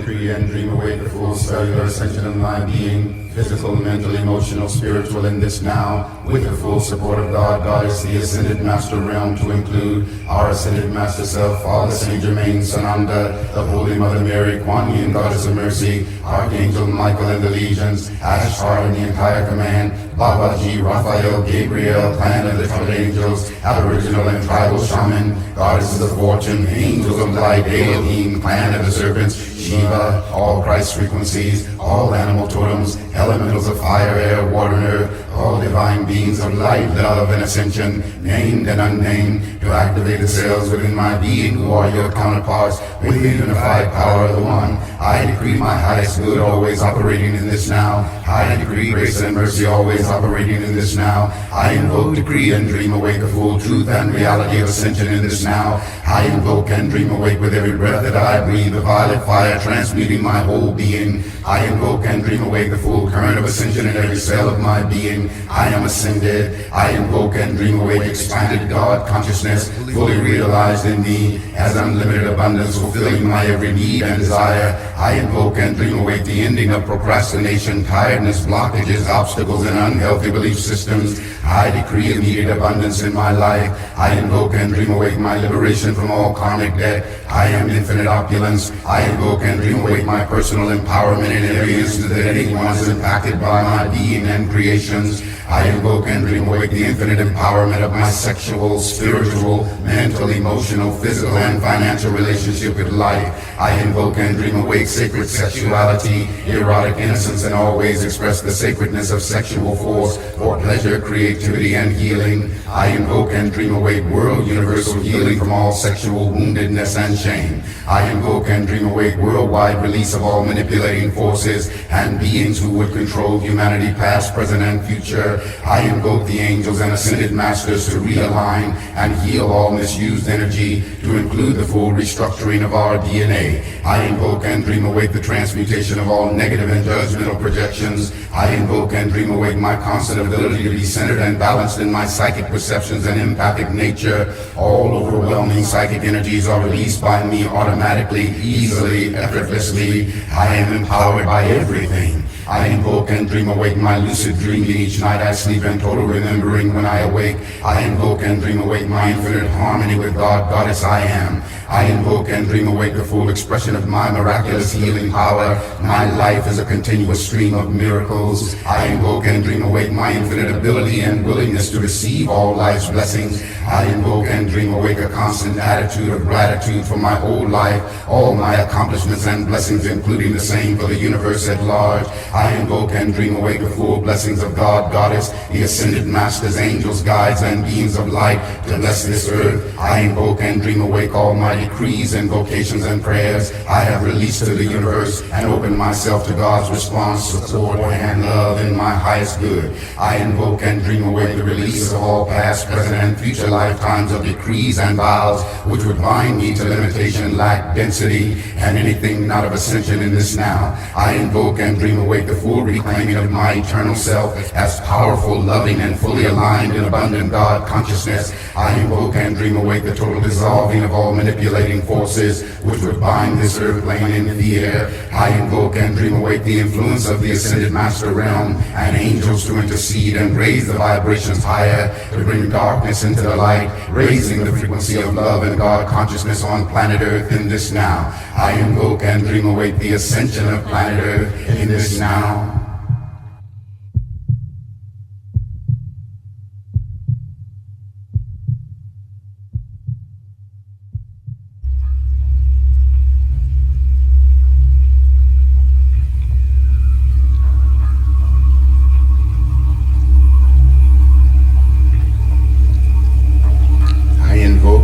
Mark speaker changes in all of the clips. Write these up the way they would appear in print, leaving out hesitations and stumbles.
Speaker 1: decree and dream away the full cellular ascension of my being, physical, mental, emotional, spiritual in this now, with the full support of God, Goddess, the Ascended Master Realm, to include our Ascended Master Self, Father Saint Germain, Sananda, the Holy Mother Mary, Quan, Goddess of Mercy, Archangel Michael and the legions, Ashtar and the entire command, Babaji, Raphael, Gabriel, clan of the Trumpet angels, Aboriginal and tribal Shamen, goddesses of fortune, angels of light, Elohim, clan of the Serpents, Shiva, all Christ frequencies, all animal totems, elementals of fire, air, water, and earth, all divine beings of light, love, and ascension, named and unnamed, to activate the cells within my being who are your counterparts with the unified power of the One. I decree my highest good always operating in this now. I decree grace and mercy always operating in this now. I invoke, decree, and dream awake the full truth and reality of ascension in this now. I invoke and dream awake with every breath that I breathe the violet fire transmuting my whole being. I invoke and dream awake the full current of ascension in every cell of my being. I am ascended. I invoke and dream awake expanded God consciousness, fully realized in me as unlimited abundance, fulfilling my every need and desire. I invoke and dream awake the ending of procrastination, tiredness, blockages, obstacles, and unhealthy belief systems. I decree immediate abundance in my life. I invoke and dream awake my liberation from all karmic debt. I am infinite opulence. I invoke and dream awake my personal empowerment in every instant that anyone is impacted by my being and creations. I invoke and dream awake the infinite empowerment of my sexual, spiritual, mental, emotional, physical, and financial relationship with life. I invoke and dream awake sacred sexuality, erotic innocence, and always express the sacredness of sexual force for pleasure, creativity, and healing. I invoke and dream awake world universal healing from all sexual woundedness and shame. I invoke and dream awake worldwide release of all manipulating forces and beings who would control humanity past, present, and future. I invoke the angels and ascended masters to realign and heal all misused energy, to include the full restructuring of our DNA. I invoke and dream awake the transmutation of all negative and judgmental projections. I invoke and dream awake my constant ability to be centered and balanced in my psychic perceptions and empathic nature. All overwhelming psychic energies are released by me automatically, easily, effortlessly. I am empowered by everything. I invoke and dream awake my lucid dreaming each night I sleep and total remembering when I awake. I invoke and dream awake my infinite harmony with God, Goddess I am. I invoke and dream awake the full expression of my miraculous healing power. My life is a continuous stream of miracles. I invoke and dream awake my infinite ability and willingness to receive all life's blessings. I invoke and dream awake a constant attitude of gratitude for my whole life, all my accomplishments and blessings, including the same for the universe at large. I invoke and dream awake the full blessings of God, Goddess, the ascended masters, angels, guides, and beings of light to bless this earth. I invoke and dream awake all my decrees, invocations, and prayers I have released to the universe and open myself to God's response, support, and love in my highest good. I invoke and dream awake the release of all past, present, and future lifetimes of decrees and vows which would bind me to limitation, lack, density, and anything not of ascension in this now. I invoke and dream awake the full reclaiming of my eternal self as powerful, loving, and fully aligned in abundant God consciousness. I invoke and dream awake the total dissolving of all manipulating forces which would bind this earth plane in fear. I invoke and dream awake the influence of the ascended master realm and angels to intercede and raise the vibrations higher to bring darkness into the light, raising the frequency of love and God consciousness on planet Earth in this now. I invoke and dream awake the ascension of planet Earth in this now.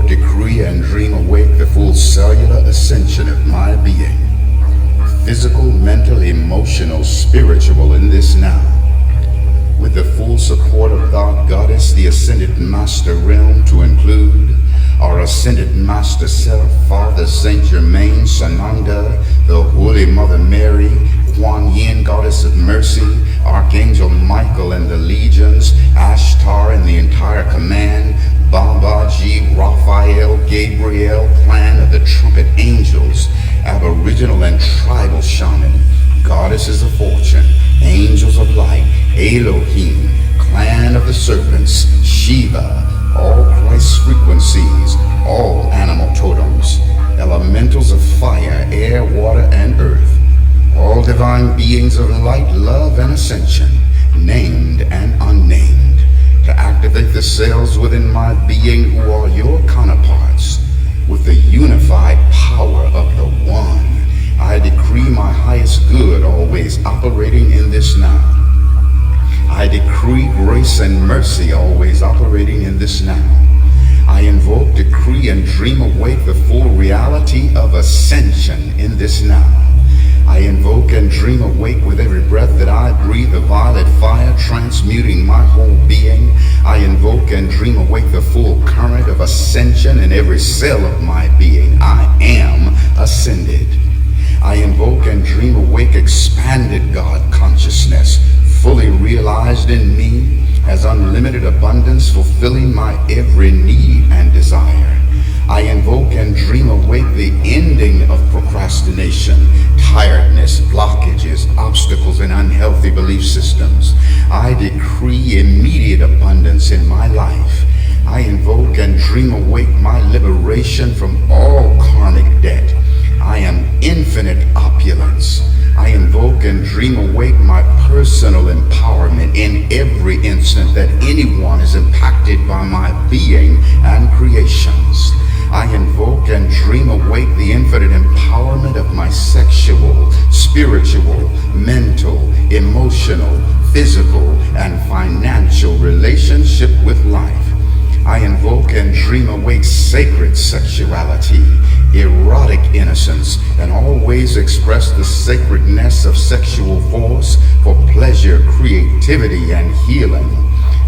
Speaker 1: Decree and dream awake the full cellular ascension of my being, physical, mental, emotional, spiritual in this now, with the full support of God, Goddess, the ascended master realm to include our ascended master self, Father Saint Germain, Sananda, the Holy Mother Mary, Quan, Goddess of Mercy, Archangel Michael and the legions, Ashtar and the entire command, Babaji, Raphael, Gabriel, clan of the Trumpet angels, Aboriginal and tribal shaman, goddesses of fortune, angels of light, Elohim, clan of the serpents, Shiva, all Christ's frequencies, all animal totems, elementals of fire, air, water, and earth, all divine beings of light, love, and ascension, named and unnamed, to activate the cells within my being who are your counterparts. With the unified power of the One, I decree my highest good always operating in this now. I decree grace and mercy always operating in this now. I invoke, decree, and dream awake the full reality of ascension in this now. I invoke and dream awake with every breath that I breathe the violet fire transmuting my whole being. I invoke and dream awake the full current of ascension in every cell of my being. I am ascended. I invoke and dream awake expanded God consciousness, fully realized in me as unlimited abundance, fulfilling my every need and desire. I invoke and dream awake the ending of procrastination, tiredness, blockages, obstacles, and unhealthy belief systems. I decree immediate abundance in my life. I invoke and dream awake my liberation from all karmic debt. I am infinite opulence. I invoke and dream awake my personal empowerment in every instant that anyone is impacted by my being and creations. I invoke and dream awake the infinite empowerment of my sexual, spiritual, mental, emotional, physical, and financial relationship with life. I invoke and dream awake sacred sexuality, erotic innocence, and always express the sacredness of sexual force for pleasure, creativity, and healing.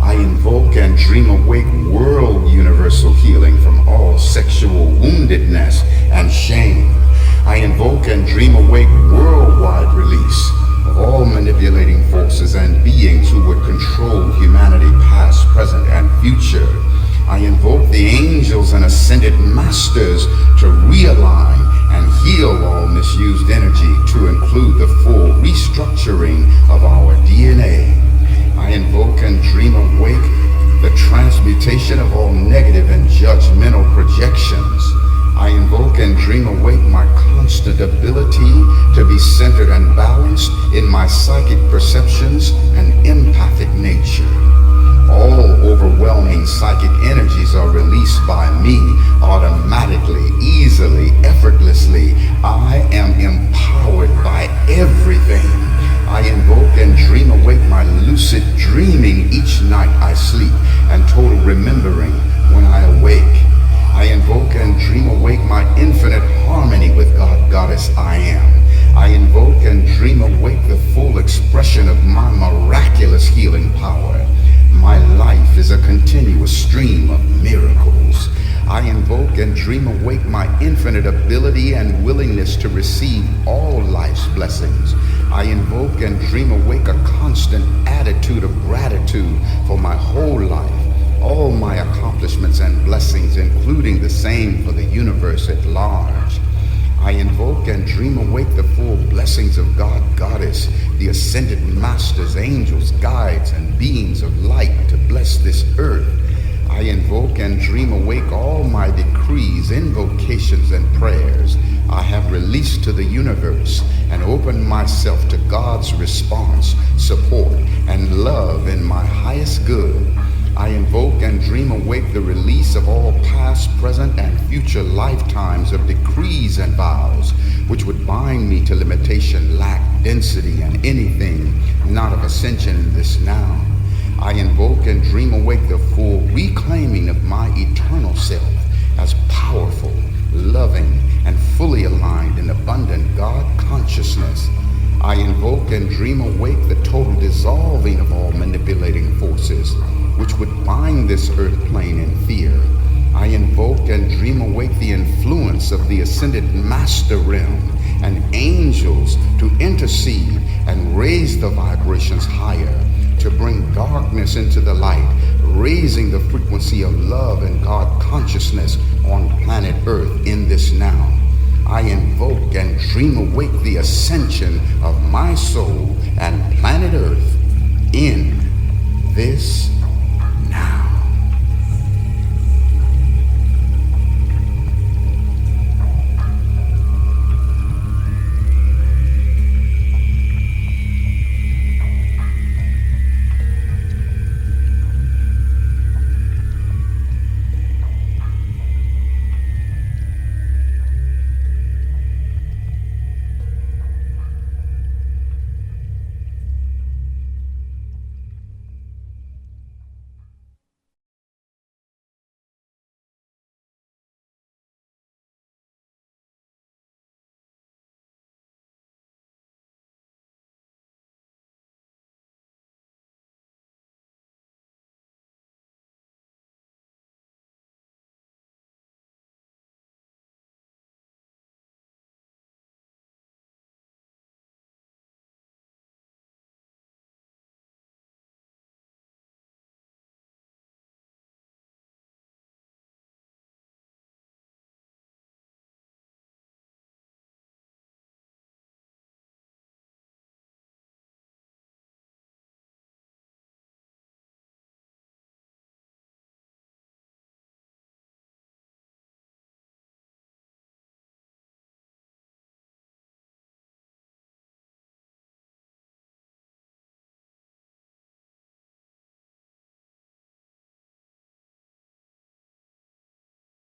Speaker 1: I invoke and dream awake world universal healing from all sexual woundedness and shame. I invoke and dream awake worldwide release of all manipulating forces and beings who would control humanity past, present, and future. I invoke the angels and ascended masters to realign and heal all misused energy, to include the full restructuring of our DNA. I invoke and dream awake the transmutation of all negative and judgmental projections. I invoke and dream awake my constant ability to be centered and balanced in my psychic perceptions and empathic nature. All overwhelming psychic energies are released by me automatically, easily, effortlessly. I am empowered by everything. I invoke and dream awake my lucid dreaming each night I sleep and total remembering when I awake. I invoke and dream awake my infinite harmony with God, Goddess I am. I invoke and dream awake the full expression of my miraculous healing power. My life is a continuous stream of miracles. I invoke and dream awake my infinite ability and willingness to receive all life's blessings. I invoke and dream awake a constant attitude of gratitude for my whole life, all my accomplishments and blessings, including the same for the universe at large. I invoke and dream awake the full blessings of God, Goddess, the ascended masters, angels, guides, and beings of light to bless this earth. I invoke and dream awake all my decrees, invocations, and prayers I have released to the universe and open myself to God's response, support, and love in my highest good. I invoke and dream awake the release of all past, present, and future lifetimes of decrees and vows which would bind me to limitation, lack, density, and anything not of ascension in this now. I invoke and dream awake the full reclaiming of my eternal self as powerful, loving, and fully aligned in abundant God consciousness. I invoke and dream awake the total dissolving of all manipulating forces which would bind this earth plane in fear. I invoke and dream awake the influence of the ascended master realm and angels to intercede and raise the vibrations higher, to bring darkness into the light, raising the frequency of love and God consciousness on planet Earth in this now. I invoke and dream awake the ascension of my soul and planet Earth in this